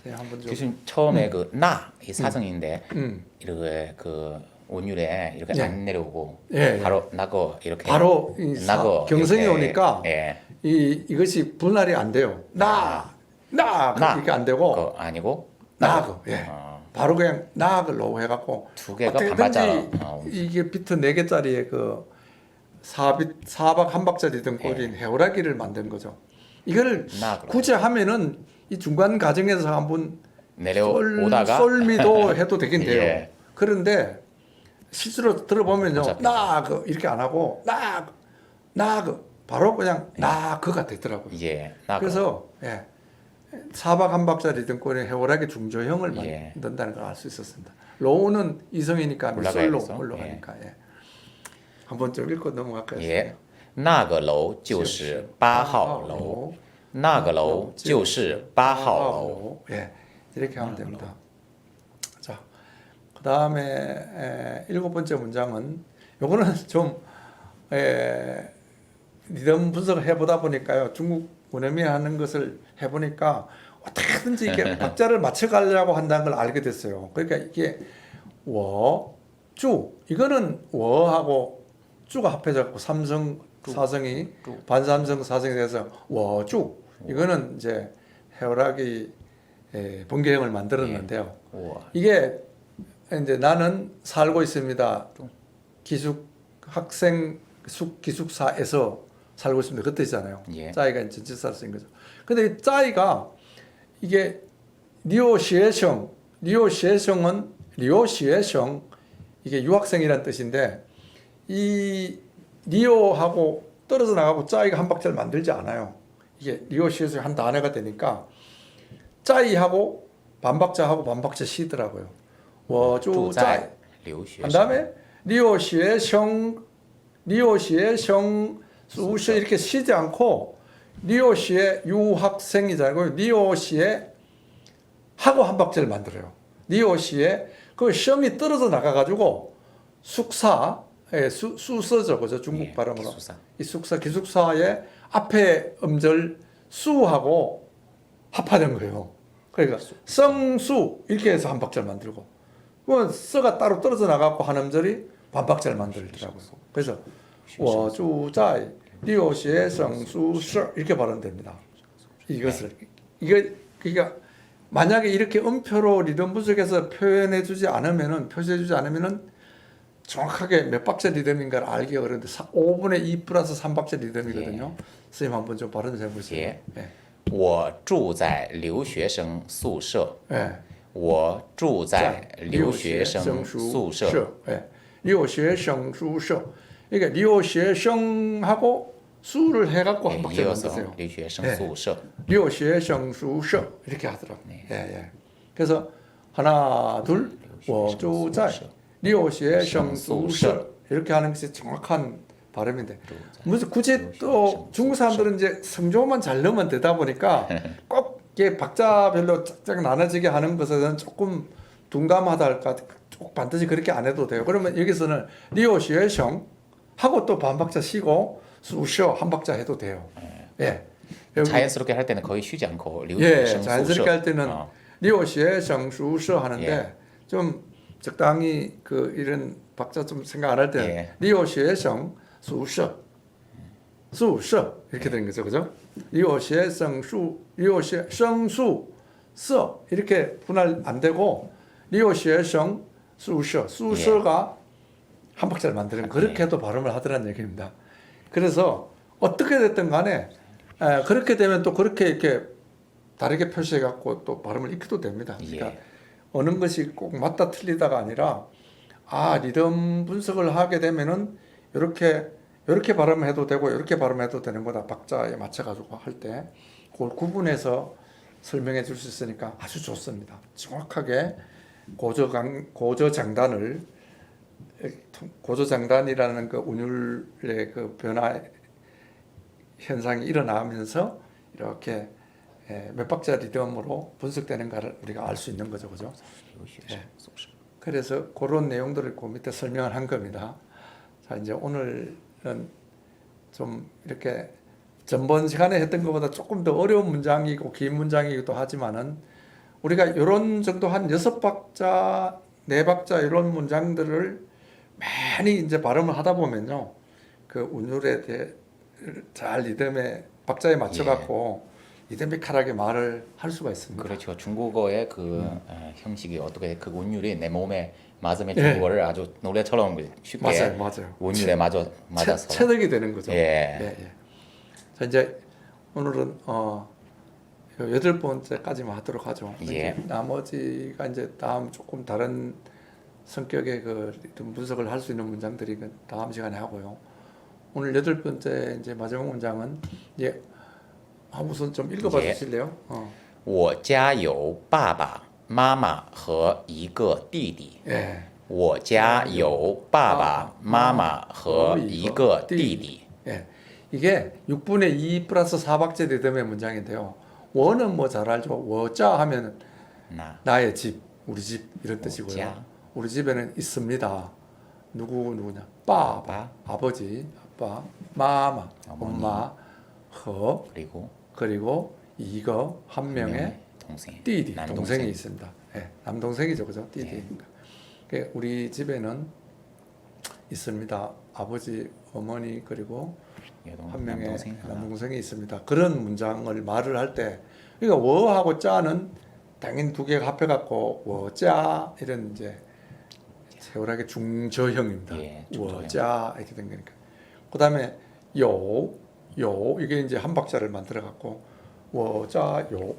Speaker 1: 네. 한번 좀.
Speaker 2: 교수님 처음에 그 나 이 사성인데
Speaker 1: 음.
Speaker 2: 이렇게 그 온율에 이렇게
Speaker 1: 예.
Speaker 2: 안 내려오고
Speaker 1: 예,
Speaker 2: 바로 나거 이렇게
Speaker 1: 바로 이
Speaker 2: 나거
Speaker 1: 경성이
Speaker 2: 이렇게,
Speaker 1: 오니까
Speaker 2: 예.
Speaker 1: 이것이 분할이 안 돼요. 나 이렇게 안 되고
Speaker 2: 그거 아니고
Speaker 1: 나그 예.
Speaker 2: 어.
Speaker 1: 바로 그냥 나글로 해갖고
Speaker 2: 두 개가
Speaker 1: 어떻게든지
Speaker 2: 반박자
Speaker 1: 이게 비트 4개짜리의 그 4박 한 박자리든 꼴인 해오라기를 만든 거죠. 이거를
Speaker 2: 나그로.
Speaker 1: 굳이 하면은 이 중간 과정에서 한번
Speaker 2: 내려오다가
Speaker 1: 솔미도 해도 되긴 돼요.
Speaker 2: 예.
Speaker 1: 그런데 실제로 들어보면요,
Speaker 2: 어차피.
Speaker 1: 나그 이렇게 안 하고 나그 바로 그냥 나그가 되더라고요.
Speaker 2: 예. 나거.
Speaker 1: 그래서 사박 한 박자 리듬 꼴의 해오락의 중조형을
Speaker 2: 예.
Speaker 1: 만든다는 걸 알 수 있었습니다. 로우는 이성이니까
Speaker 2: 올라가야
Speaker 1: 미술로
Speaker 2: 돼서.
Speaker 1: 올라가니까. 예. 한번 좀 읽고 넘어갈까요?
Speaker 2: 也，那个楼就是8号楼，那个楼就是8号楼。
Speaker 1: 예, 이렇게 하면 됩니다. 자, 그 다음에 7번째 문장은 요거는 좀 리듬 분석을 해보다 보니까요. 중국 원어민 하는 것을 해보니까 어떻게든지 이렇게 박자를 맞춰가려고 한다는 걸 알게 됐어요. 그러니까 이게 워, 쭈 이거는 워하고 쭈가 합해졌고 삼성, 사성이 반삼성, 사성이 돼서 워쭈 이거는 이제 해오락이 번개형을 만들었는데요. 이게 이제 나는 살고 있습니다. 학생 기숙사에서 살고 있습니다. 그때 있잖아요.
Speaker 2: 예.
Speaker 1: 짜이가 전치사를 쓴 거죠. 근데 이 짜이가 이게 리오시에성 이게 유학생이라는 뜻인데 이 리오하고 떨어져 나가고 짜이가 한 박자를 만들지 않아요. 이게 리오시에성 한 단어가 되니까 짜이하고 반박자하고 반박자 쉬더라고요. 워주 짜이. 한 다음에 리오시에성 수시 이렇게 쉬지 않고 리오시에 유학생이잖아요. 리오시에 하고 한 박자를 만들어요. 리오시에 그 시험이 떨어져 나가가지고 숙사, 수서죠, 그죠? 중국 발음으로.
Speaker 2: 기숙사.
Speaker 1: 이 숙사, 기숙사의 앞에 음절 수하고 합하는 거예요. 그러니까 성수 이렇게 해서 한 박자를 만들고, 그건 서가 따로 떨어져 나가고 한 음절이 반 박자를 만들더라고요. 그래서 워주자이 리오시에 성수서 이렇게 발음됩니다. 이것을 이게 그러니까 만약에 이렇게 음표로 리듬 분석해서 표시해주지 않으면은 정확하게 몇 박자 리듬인가를 알기 어려운데 5분의 2 플러스 3박자 리듬이거든요. 선생님 한번 좀 발음 좀 해보세요.
Speaker 2: 예.
Speaker 1: 예.
Speaker 2: 我住在留学生宿舍。
Speaker 1: 예.
Speaker 2: 我住在留学生宿舍。
Speaker 1: 예. 留学生宿舍. 그러니까 留学生하고 수를 해갖고 한 박자 만드세요.
Speaker 2: 留学生宿舍。
Speaker 1: 留学生宿舍 이렇게 하더라고요. 예, 예. 그래서 하나, 둘, 我住在留学生宿舍 이렇게 하는 것이 정확한 발음인데 무슨 굳이 또 중국 사람들은 이제 성조만 잘 넣으면 되다 보니까 꼭 이게 박자별로 쫙쫙 나눠지게 하는 것은 조금 둔감하다 할까 꼭 반드시 그렇게 안 해도 돼요. 그러면 여기서는 리오시에성 하고 또 반박자 쉬고 수셔 한 박자 해도 돼요. 예.
Speaker 2: 자연스럽게 할 때는 거의 쉬지 않고
Speaker 1: 예, 자연스럽게 할 때는 리오시에성 수셔 하는데
Speaker 2: 예.
Speaker 1: 좀 적당히 그 이런 박자 좀 생각 안 할 때는
Speaker 2: 예.
Speaker 1: 리오시에성 수셔 이렇게 되는 거죠, 그죠? 리오시에성 수 이렇게 분할 안 되고 리오시에성 수셔가 한 박자를 만드는 그렇게 또 발음을 하더라는 얘기입니다. 그래서 어떻게 됐든 간에 그렇게 되면 또 그렇게 이렇게 다르게 표시해 갖고 또 발음을 익혀도 됩니다. 그러니까
Speaker 2: 예.
Speaker 1: 어느 것이 꼭 맞다 틀리다가 아니라 리듬 분석을 하게 되면은 이렇게 발음해도 되고 이렇게 발음해도 되는 거다. 박자에 맞춰 가지고 할 때 그걸 구분해서 설명해 줄 수 있으니까 아주 좋습니다. 정확하게 고조장단이라는 그 운율의 그 변화 현상이 일어나면서 이렇게 몇 박자 리듬으로 분석되는가를 우리가 알 수 있는 거죠, 그죠? 예. 그래서 그런 내용들을 그 밑에 설명을 한 겁니다. 자, 이제 오늘은 좀 이렇게 전번 시간에 했던 것보다 조금 더 어려운 문장이고 긴 문장이기도 하지만은 우리가 이런 정도 한 6박자, 4박자 이런 문장들을 많이 이제 발음을 하다 보면요. 그 운율에 대해 잘 리듬에 박자에 맞춰 갖고 리드미컬하게 말을 할 수가 있습니다.
Speaker 2: 그렇죠. 중국어의 그 형식이 어떻게 그 운율이 내 몸에 맞으면 중국어를 아주 노래처럼 쉽게
Speaker 1: 맞아요.
Speaker 2: 운율에 맞아서
Speaker 1: 체득이 되는 거죠.
Speaker 2: 예.
Speaker 1: 자, 이제 오늘은 8번째까지만 하도록 하죠.
Speaker 2: 예.
Speaker 1: 나머지가 이제 다음 조금 다른 성격의 그 리듬 분석을 할 수 있는 문장들이 다음 시간에 하고요. 오늘 8번째 이제 마지막 문장은 우선 좀 읽어봐 주실래요?
Speaker 2: 我家有爸爸妈妈和一个弟弟。
Speaker 1: 예.
Speaker 2: 我家有爸爸妈妈和一个弟弟。
Speaker 1: 예. 이게 6분의 2 플러스 4박자 리듬의 문장인데요. 워는 뭐 잘 알죠. 워자 하면
Speaker 2: 那
Speaker 1: 나의 집, 우리 집 이런 뜻이고요.
Speaker 2: 워자.
Speaker 1: 우리 집에는 있습니다. 누구냐? 빠바,
Speaker 2: 빠.
Speaker 1: 아버지, 아빠, 마마,
Speaker 2: 어머니.
Speaker 1: 엄마, 허,
Speaker 2: 그리고
Speaker 1: 그리고 이거 한 명의
Speaker 2: 동생.
Speaker 1: 띠디,
Speaker 2: 남동생.
Speaker 1: 동생이 있습니다. 예, 남동생이죠, 그죠? 띠디니까. 그러니까 우리 집에는 있습니다. 아버지, 어머니 그리고 한 명의
Speaker 2: 남동생 하나.
Speaker 1: 남동생이 있습니다. 그런 문장을 말을 할 때, 그러니까 워하고 짜는 당연히 두 개가 합해갖고 워짜 이런 이제 세월하게 중저형입니다.
Speaker 2: 예, 중저형.
Speaker 1: 워짜 이렇게 된 거니까. 그다음에 요 이게 이제 한 박자를 만들어갖고 워짜 요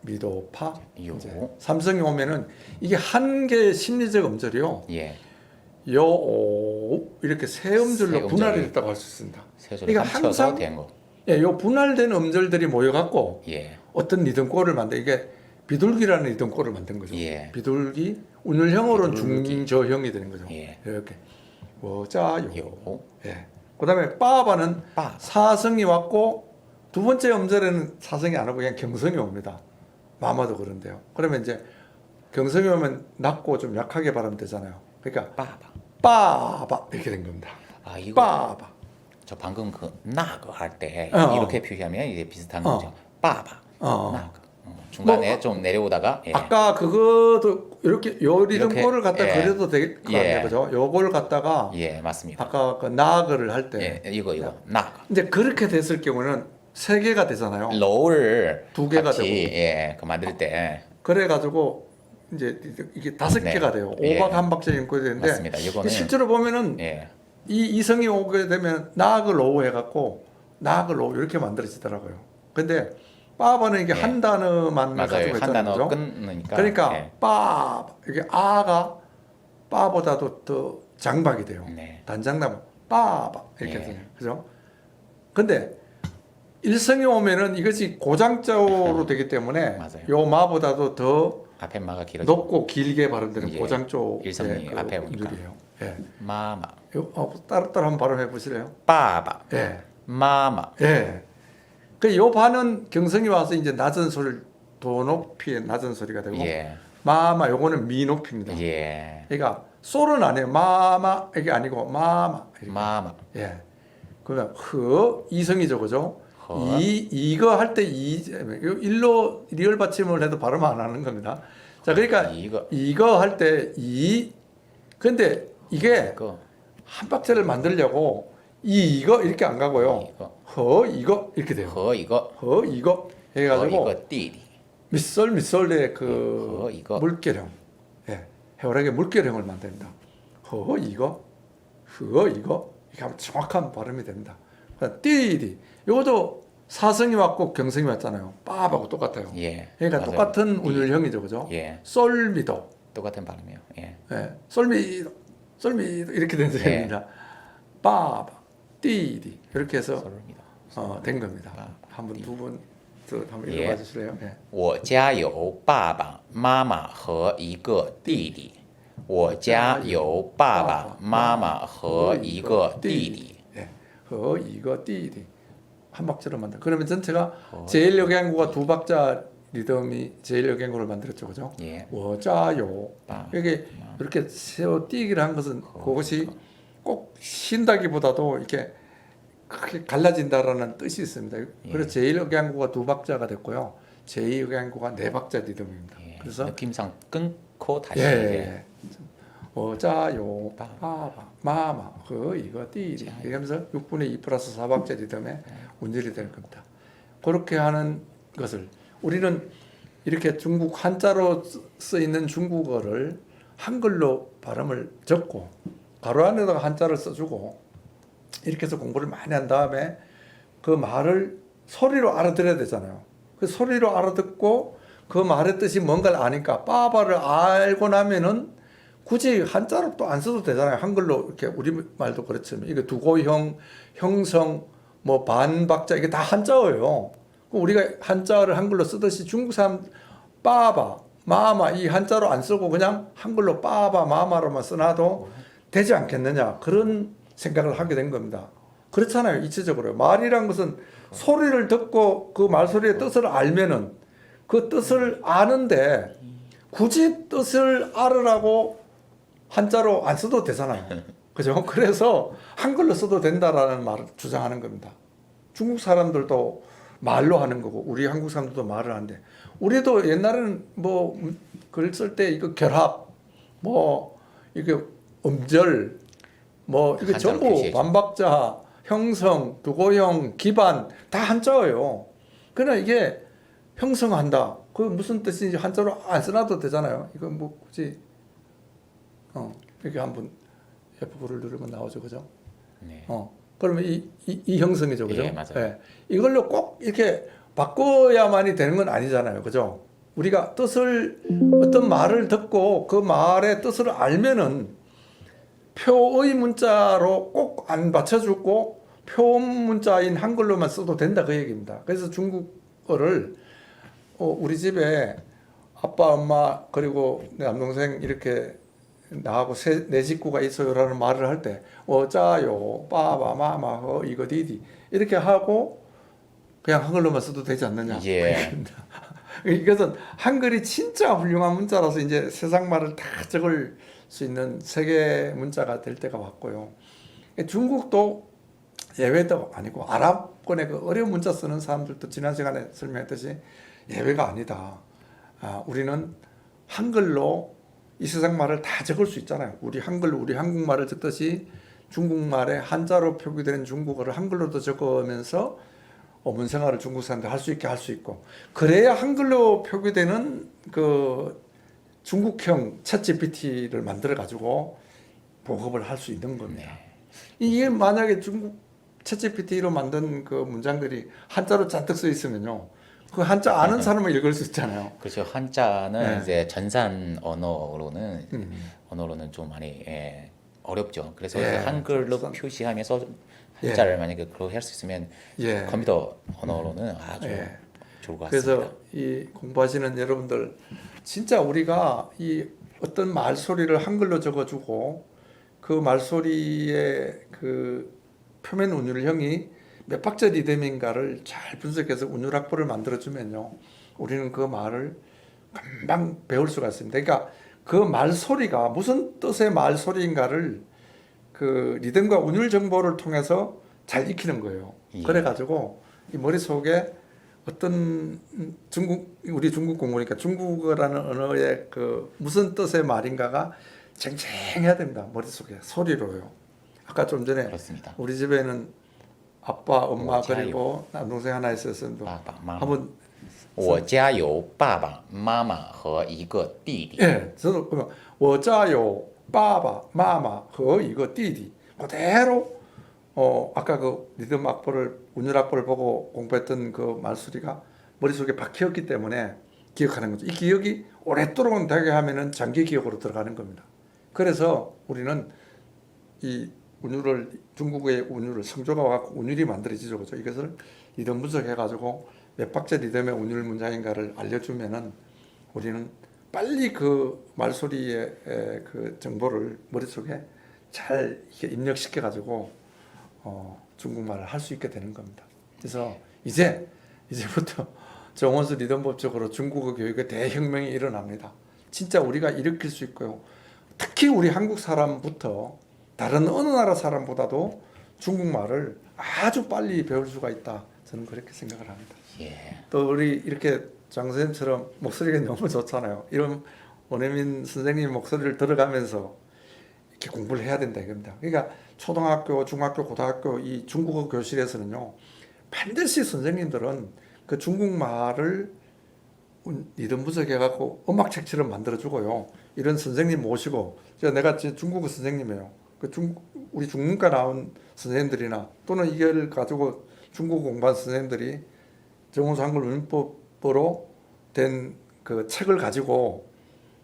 Speaker 1: 미도파
Speaker 2: 요.
Speaker 1: 이제 삼성이 오면은 이게 한 개의 심리적 음절이요.
Speaker 2: 예.
Speaker 1: 요 이렇게 세 음절로
Speaker 2: 세 음절이
Speaker 1: 분할이 됐다고 할 수 있습니다.
Speaker 2: 세 줄
Speaker 1: 그러니까
Speaker 2: 합쳐서
Speaker 1: 항상
Speaker 2: 된 거.
Speaker 1: 예, 요 분할된 음절들이 모여갖고
Speaker 2: 예.
Speaker 1: 어떤 리듬꼴을 만들 이게 비둘기라는 리듬꼴을 만든 거죠.
Speaker 2: 예.
Speaker 1: 비둘기 운율형으로는
Speaker 2: 비둘기.
Speaker 1: 중저형이 되는 거죠.
Speaker 2: 예.
Speaker 1: 이렇게 워자요.
Speaker 2: 요.
Speaker 1: 예. 그다음에 빠바는
Speaker 2: 빠.
Speaker 1: 사성이 왔고 두 번째 음절에는 사성이 안 오고 그냥 경성이 옵니다. 마마도 그런데요. 그러면 이제 경성이 오면 낮고 좀 약하게 발음 되잖아요. 그러니까
Speaker 2: 빠바.
Speaker 1: 빠바 이렇게 된 겁니다.
Speaker 2: 아 이거
Speaker 1: 빠바.
Speaker 2: 저 방금 그 나그 할 때
Speaker 1: 어.
Speaker 2: 이렇게 표시하면 이제 비슷한 거죠. 빠바.
Speaker 1: 어.
Speaker 2: 나그. 중간에
Speaker 1: 뭐,
Speaker 2: 좀 내려오다가 예.
Speaker 1: 아까 그거도 이렇게 요
Speaker 2: 이렇게,
Speaker 1: 리듬꼴을 갖다
Speaker 2: 예.
Speaker 1: 그려도 될 것 같아요.
Speaker 2: 예.
Speaker 1: 그죠? 요걸 갖다가
Speaker 2: 예, 맞습니다.
Speaker 1: 아까 그 나그를 할 때
Speaker 2: 예, 이거 나그.
Speaker 1: 이제 그렇게 됐을 경우는 세 개가 되잖아요.
Speaker 2: 로우를
Speaker 1: 두 개가
Speaker 2: 같이,
Speaker 1: 되고.
Speaker 2: 예, 그 만들 때
Speaker 1: 그래가지고 이제 이게 다섯
Speaker 2: 네.
Speaker 1: 개가 돼요.
Speaker 2: 예.
Speaker 1: 오박 한 박자 인고 되는데
Speaker 2: 맞습니다. 이거는
Speaker 1: 실제로 보면은
Speaker 2: 예,
Speaker 1: 이 이성이 오게 되면 나그 로우 해갖고 나그 로우 이렇게 만들어지더라고요. 근데 빠바는 이게
Speaker 2: 예.
Speaker 1: 한 단어만
Speaker 2: 맞아요.
Speaker 1: 가지고
Speaker 2: 한
Speaker 1: 있잖아요.
Speaker 2: 단어
Speaker 1: 그죠?
Speaker 2: 끊으니까.
Speaker 1: 그러니까
Speaker 2: 예.
Speaker 1: 빠 이게 아가 빠보다도 더 장박이 돼요.
Speaker 2: 네.
Speaker 1: 단장나무 빠바 이렇게
Speaker 2: 네.
Speaker 1: 되요 그죠? 근데 일성이 오면은 이것이 고장자로 되기 때문에
Speaker 2: 맞아요.
Speaker 1: 요 마보다도 더
Speaker 2: 앞에 마가 길어져.
Speaker 1: 높고 길게 발음되는
Speaker 2: 예.
Speaker 1: 고장조
Speaker 2: 일성이 앞에 오니까.
Speaker 1: 음들이에요. 예.
Speaker 2: 마마,
Speaker 1: 따로 한번 발음해 보실래요?
Speaker 2: 빠바,
Speaker 1: 예.
Speaker 2: 마마.
Speaker 1: 예. 그요 반은 경성이 와서 이제 낮은 소리를 도 높이의 낮은 소리가 되고
Speaker 2: 예,
Speaker 1: 마마 요거는 미 높입니다.
Speaker 2: 예,
Speaker 1: 그러니까 솔은 아니에요. 마마 이게 아니고 마마. 이렇게.
Speaker 2: 마마.
Speaker 1: 예. 그러면 허 이성이죠, 그죠?
Speaker 2: 허.
Speaker 1: 이거 할 때 일로 리얼 받침을 해도 발음 안 하는 겁니다. 자, 그러니까
Speaker 2: 이거
Speaker 1: 할 때 이. 근데 이게
Speaker 2: 이거
Speaker 1: 한 박자를 만들려고 이거 이렇게 안 가고요.
Speaker 2: 이거
Speaker 1: 허 이거 이렇게 돼요.
Speaker 2: 허 이거
Speaker 1: 허 이거
Speaker 2: 허
Speaker 1: 해가지고
Speaker 2: 이거 띠리.
Speaker 1: 밑설의 그
Speaker 2: 허 이거
Speaker 1: 물결형, 예, 해월하게 물결형을 만듭니다. 허 이거, 허 이거 이게 하면 정확한 발음이 됩니다. 띠디 이것도 사성이 왔고 경성이 왔잖아요. 빠하고 똑같아요.
Speaker 2: 예,
Speaker 1: 그러니까
Speaker 2: 맞아요.
Speaker 1: 똑같은 운율형이죠, 그죠?
Speaker 2: 예,
Speaker 1: 솔미도,
Speaker 2: 똑같은 발음이에요. 예,
Speaker 1: 예, 솔미도 이렇게 된 소리입니다. 빠바, 띠디 이렇게 해서
Speaker 2: 솔미도.
Speaker 1: 된 겁니다.
Speaker 2: 빠바,
Speaker 1: 한번 두 번 더 한번
Speaker 2: 예.
Speaker 1: 읽어봐 주실래요? 예.
Speaker 2: 我家有爸爸妈妈和一个弟弟。我家有爸爸妈妈和一个弟弟。
Speaker 1: 예. 허 이거 띠디 한 박자로 만들. 그러면 전체가 제1역양구가 두 박자 리듬이 제1역양구를 만들었죠, 그죠?
Speaker 2: 예.
Speaker 1: 워자요.
Speaker 2: 빠.
Speaker 1: 이게 이렇게 세워 띄기를 한 것은 그것이 꼭 쉰다기보다도 이렇게 크게 갈라진다라는 뜻이 있습니다. 그래서 제1역양구가 두 박자가 됐고요. 제2역양구가 네 박자 리듬입니다.
Speaker 2: 예.
Speaker 1: 그래서
Speaker 2: 느낌상 끊고 다시
Speaker 1: 예,
Speaker 2: 이제
Speaker 1: 어자요 빠바 마마 그 이거 띠리 이렇게 하면서 6분의 2 플러스 4박자 리듬의 운율이 될 겁니다. 그렇게 하는 것을 우리는 이렇게 중국 한자로 쓰이는 중국어를 한글로 발음을 적고 가로 안에다가 한자를 써주고 이렇게 해서 공부를 많이 한 다음에 그 말을 소리로 알아들어야 되잖아요. 그 소리로 알아듣고 그 말의 뜻이 뭔가를 아니까 빠바를 알고 나면은 굳이 한자로 또 안 써도 되잖아요. 한글로 이렇게 우리말도 그렇지만 이게 두고형, 형성, 뭐 반박자 이게 다 한자어예요. 우리가 한자를 한글로 쓰듯이 중국 사람 빠바, 마마 이 한자로 안 쓰고 그냥 한글로 빠바 마마로만 써놔도 되지 않겠느냐 그런 생각을 하게 된 겁니다. 그렇잖아요. 이치적으로 말이란 것은 소리를 듣고 그 말소리의 뜻을 알면은 그 뜻을 아는데 굳이 뜻을 알으라고 한자로 안 써도 되잖아요. 그죠? 그래서 한글로 써도 된다라는 말을 주장하는 겁니다. 중국 사람들도 말로 하는 거고 우리 한국 사람들도 말을 하는데 우리도 옛날에는 뭐 글 쓸 때 이거 결합 뭐 이게 음절 뭐 이게
Speaker 2: 한자로
Speaker 1: 전부
Speaker 2: 표시해줘.
Speaker 1: 반박자 형성 두고형 기반 다 한자예요. 그러나 이게 형성한다 그 무슨 뜻인지 한자로 안 써놔도 되잖아요. 이거 뭐 굳이 이렇게 한번 F9를 누르면 나오죠, 그죠?
Speaker 2: 네.
Speaker 1: 그러면 이 형성이죠, 그죠?
Speaker 2: 예, 맞아요.
Speaker 1: 이걸로 꼭 이렇게 바꿔야만이 되는 건 아니잖아요, 그죠? 우리가 뜻을 어떤 말을 듣고 그 말의 뜻을 알면은 표의 문자로 꼭 안 받쳐주고 표 문자인 한글로만 써도 된다 그 얘기입니다. 그래서 중국어를 우리 집에 아빠, 엄마 그리고 내 남동생 이렇게 나하고 네 식구가 있어요라는 말을 할 때 어짜요, 빠바, 마마, 이거 디디 이렇게 하고 그냥 한글로만 써도 되지 않느냐.
Speaker 2: 예.
Speaker 1: 이것은 한글이 진짜 훌륭한 문자라서 이제 세상 말을 다 적을 수 있는 세계 문자가 될 때가 왔고요. 중국도 예외도 아니고 아랍권의 그 어려운 문자 쓰는 사람들도 지난 시간에 설명했듯이 예외가 아니다. 우리는 한글로 이 세상 말을 다 적을 수 있잖아요. 우리 한글로 우리 한국말을 적듯이 중국말에 한자로 표기되는 중국어를 한글로도 적으면서 문생활을 중국 사람들 할 수 있게 할 수 있고 그래야 한글로 표기되는 그 중국형 챗GPT를 만들어 가지고 보급을 할 수 있는 겁니다. 이게 만약에 중국 챗GPT로 만든 그 문장들이 한자로 잔뜩 써 있으면요. 그 한자 아는 사람은 읽을 수 있잖아요.
Speaker 2: 그렇죠. 한자는
Speaker 1: 네.
Speaker 2: 이제 전산 언어로는 좀 많이 어렵죠. 그래서
Speaker 1: 예.
Speaker 2: 한글로
Speaker 1: 전산.
Speaker 2: 표시하면서 한자를 만약에 그렇게 할 수 있으면
Speaker 1: 예.
Speaker 2: 컴퓨터 언어로는 아주
Speaker 1: 예.
Speaker 2: 좋을 것 같습니다.
Speaker 1: 그래서 이 공부하시는 여러분들 진짜 우리가 이 어떤 말소리를 한글로 적어주고 그 말소리의 그 표면 운율형이 몇 박자 리듬인가를 잘 분석해서 운율악보를 만들어주면요 우리는 그 말을 금방 배울 수가 있습니다. 그러니까 그 말소리가 무슨 뜻의 말소리인가를 그 리듬과 운율 정보를 통해서 잘 익히는 거예요.
Speaker 2: 예.
Speaker 1: 그래가지고 이 머릿속에 어떤 우리 중국 공부니까 중국어라는 언어의 그 무슨 뜻의 말인가가 쟁쟁해야 됩니다. 머릿속에 소리로요. 아까 좀 전에
Speaker 2: 그렇습니다.
Speaker 1: 우리 집에는 아빠, 엄마
Speaker 2: 자유.
Speaker 1: 그리고 남동생 하나 있었는데
Speaker 2: 빠바, 마마.
Speaker 1: 한번
Speaker 2: 我家有爸爸妈妈和一个弟弟。
Speaker 1: 예, 저도 그러면 我家有爸爸妈妈和一个弟弟 그대로 아까 그 리듬 악보를 운율 악보를 보고 공부했던 그 말소리가 머릿속에 박혔기 때문에 기억하는 거죠. 이 기억이 오랫도록 되게 하면은 장기 기억으로 들어가는 겁니다. 그래서 우리는 이 운율을 중국의 운율을 성조가 와갖고 운율이 만들어지죠, 그죠? 이것을 리듬 분석해가지고 몇 박자 리듬의 운율 문장인가를 알려주면은 우리는 빨리 그 말소리의 그 정보를 머릿속에 잘 이렇게 입력시켜가지고 중국말을 할 수 있게 되는 겁니다. 그래서 이제부터 정원수 리듬법적으로 중국어 교육의 대혁명이 일어납니다. 진짜 우리가 일으킬 수 있고요. 특히 우리 한국 사람부터 다른 어느 나라 사람보다도 중국말을 아주 빨리 배울 수가 있다. 저는 그렇게 생각을 합니다.
Speaker 2: 예.
Speaker 1: 또 우리 이렇게 장 선생님처럼 목소리가 너무 좋잖아요. 이런 원혜민 선생님 목소리를 들어가면서 이렇게 공부를 해야 된다 이겁니다. 그러니까 초등학교, 중학교, 고등학교 이 중국어 교실에서는요 반드시 선생님들은 그 중국말을 리듬 분석해갖고 음악 책처럼 만들어주고요. 이런 선생님 모시고 내가 중국어 선생님이에요. 우리 중문과 나온 선생님들이나 또는 이걸 가지고 중국어 공부한 선생님들이 정원수 한글 문법으로 된 그 책을 가지고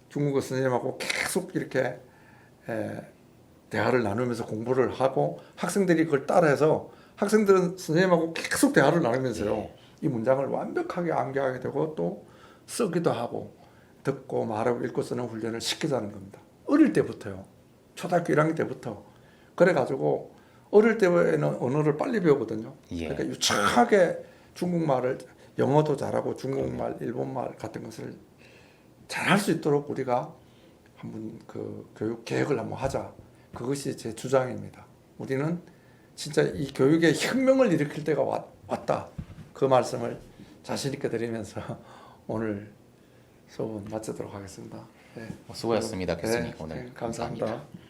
Speaker 1: 중국어 선생님하고 계속 이렇게 대화를 나누면서 공부를 하고 학생들이 그걸 따라해서 학생들은 선생님하고 계속 대화를 나누면서요 이 문장을 완벽하게 암기하게 되고 또 쓰기도 하고 듣고 말하고 읽고 쓰는 훈련을 시키자는 겁니다. 어릴 때부터요. 초등학교 1학년 때부터. 그래가지고 어릴 때에는 언어를 빨리 배우거든요.
Speaker 2: 예.
Speaker 1: 그러니까 유창하게 중국말을 영어도 잘하고 중국말, 일본말 같은 것을 잘할 수 있도록 우리가 한번 그 교육 개혁을 한번 하자. 그것이 제 주장입니다. 우리는 진짜 이 교육의 혁명을 일으킬 때가 왔다. 그 말씀을 자신 있게 드리면서 오늘 수업은 마치도록 하겠습니다. 네.
Speaker 2: 수고하셨습니다, 교수님.
Speaker 1: 네,
Speaker 2: 오늘
Speaker 1: 감사합니다.
Speaker 2: 감사합니다.